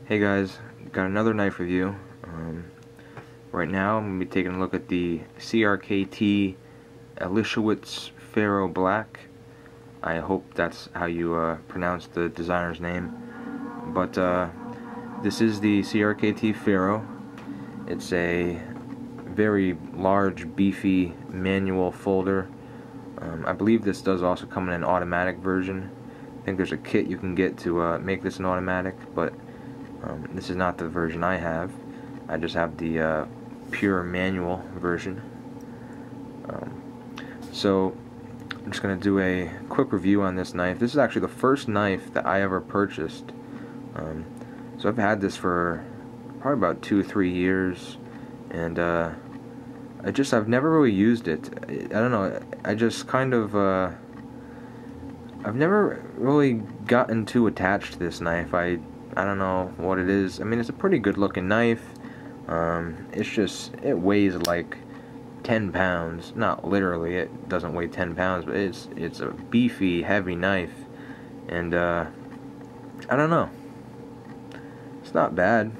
Hey guys, got another knife review. Right now I'm going to be taking a look at the CRKT Pharaoh Black. I hope that's how you pronounce the designer's name. But this is the CRKT Pharaoh. It's a very large, beefy manual folder. I believe this does also come in an automatic version. I think there's a kit you can get to make this an automatic, but this is not the version I have. I just have the pure manual version. So I'm just going to do a quick review on this knife. This is actually the first knife that I ever purchased. So I've had this for probably about 2-3 years, and I've never really used it. I don't know, I just kind of I've never really gotten too attached to this knife. I don't know what it is. I mean, it's a pretty good looking knife. It weighs like 10 pounds. Not literally, it doesn't weigh 10 pounds, but it's a beefy, heavy knife. And I don't know. It's not bad.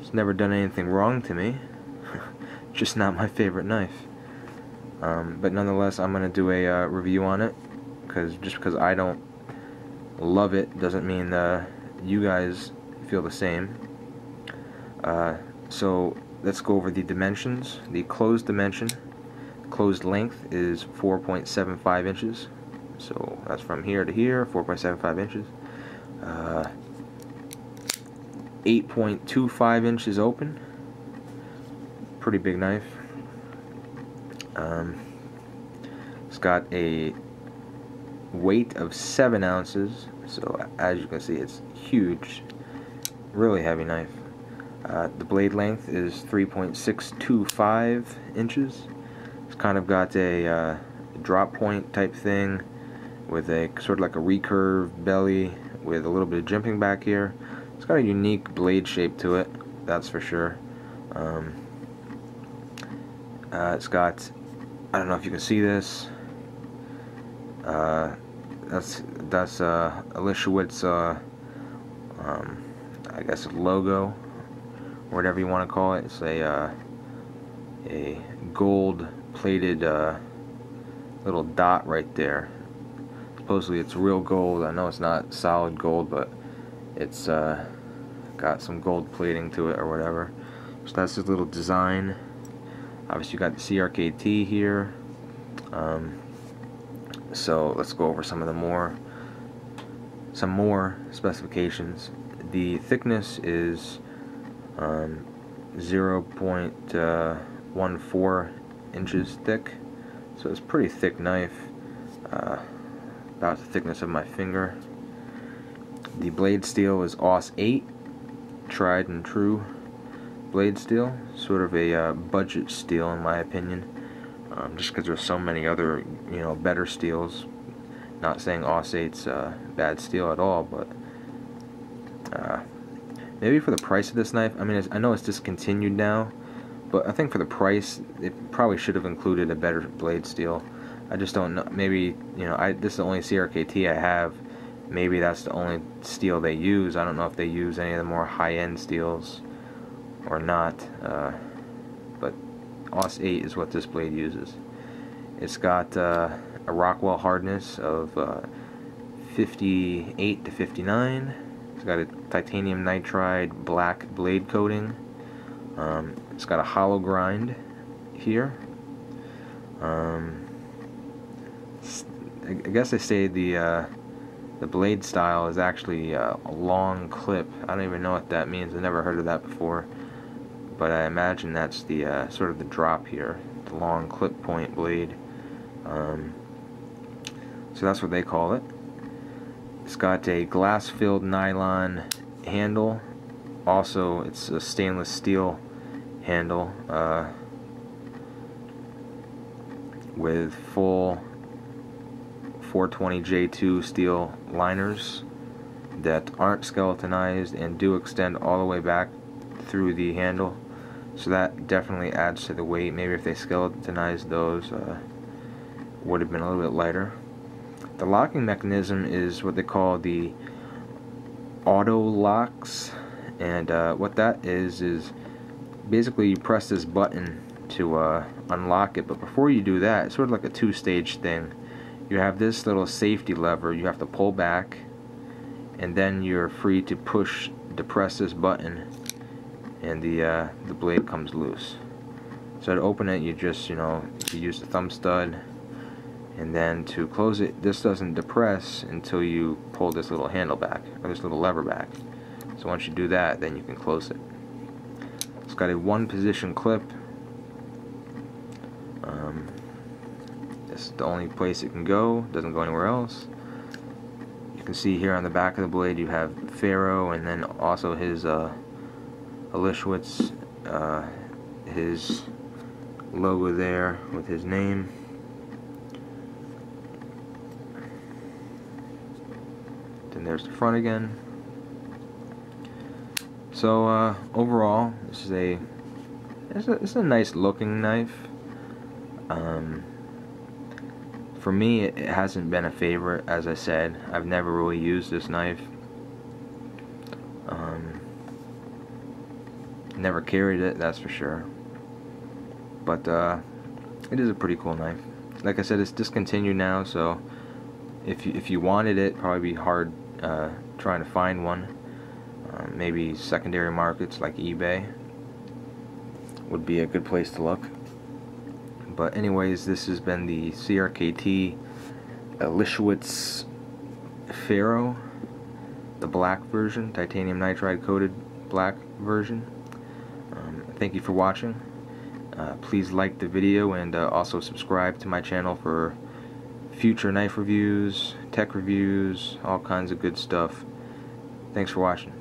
It's never done anything wrong to me. Just not my favorite knife. But nonetheless, I'm gonna do a review on it, just because I don't love it doesn't mean you guys feel the same. So let's go over the dimensions. The closed length is 4.75 inches. So that's from here to here, 4.75 inches. 8.25 inches open. Pretty big knife. It's got a weight of 7 ounces, so as you can see, it's huge, really heavy knife. The blade length is 3.625 inches. It's kind of got a drop point type thing with a sort of like a recurve belly with a little bit of jimping back here. It's got a unique blade shape to it, that's for sure. It's got, I don't know if you can see this. That's Elishewit's I guess logo, or whatever you want to call it. It's a gold plated little dot right there. Supposedly it's real gold. I know it's not solid gold, but it's got some gold plating to it or whatever. So that's his little design. Obviously you got the CRKT here. So let's go over some more specifications. The thickness is 0.14 inches thick, so it's a pretty thick knife, about the thickness of my finger. The blade steel is AUS 8, tried and true blade steel, sort of a budget steel in my opinion. Just because there's so many other, better steels. Not saying AUS 8's bad steel at all, but maybe for the price of this knife. I mean, I know it's discontinued now, but I think for the price, it probably should have included a better blade steel. I just don't know. Maybe this is the only CRKT I have. Maybe that's the only steel they use. I don't know if they use any of the more high-end steels or not. But AUS 8 is what this blade uses. It's got a Rockwell hardness of 58 to 59. It's got a titanium nitride black blade coating. It's got a hollow grind here. I guess they say the blade style is actually a long clip. I don't even know what that means. I've never heard of that before. But I imagine that's the sort of the drop here, the long clip point blade. So that's what they call it. It's got a glass-filled nylon handle. Also, it's a stainless steel handle with full 420J2 steel liners that aren't skeletonized and do extend all the way back through the handle. So that definitely adds to the weight. Maybe if they skeletonized those, would have been a little bit lighter. The locking mechanism is what they call the auto locks, and what that is basically you press this button to unlock it, but before you do that, it's sort of like a two-stage thing. You have this little safety lever you have to pull back, and then you're free to depress this button, and the blade comes loose. So to open it, you just, you use the thumb stud, and then to close it, this doesn't depress until you pull this little handle back, or this little lever back. So once you do that, then you can close it. It's got a one-position clip. This is the only place it can go, doesn't go anywhere else. You can see here on the back of the blade you have Pharaoh, and then also his Elishwitz, his logo there with his name. Then there's the front again. So overall, this is it's a nice looking knife. For me, it hasn't been a favorite. As I said, I've never really used this knife. Never carried it, that's for sure. But it is a pretty cool knife. Like I said, it's discontinued now, so if you wanted it, probably be hard trying to find one. Maybe secondary markets like eBay would be a good place to look. But anyways, this has been the CRKT Elishwitz Pharaoh, the black version, titanium nitride coated black version. Thank you for watching. Please like the video, and also subscribe to my channel for future knife reviews, tech reviews, all kinds of good stuff. Thanks for watching.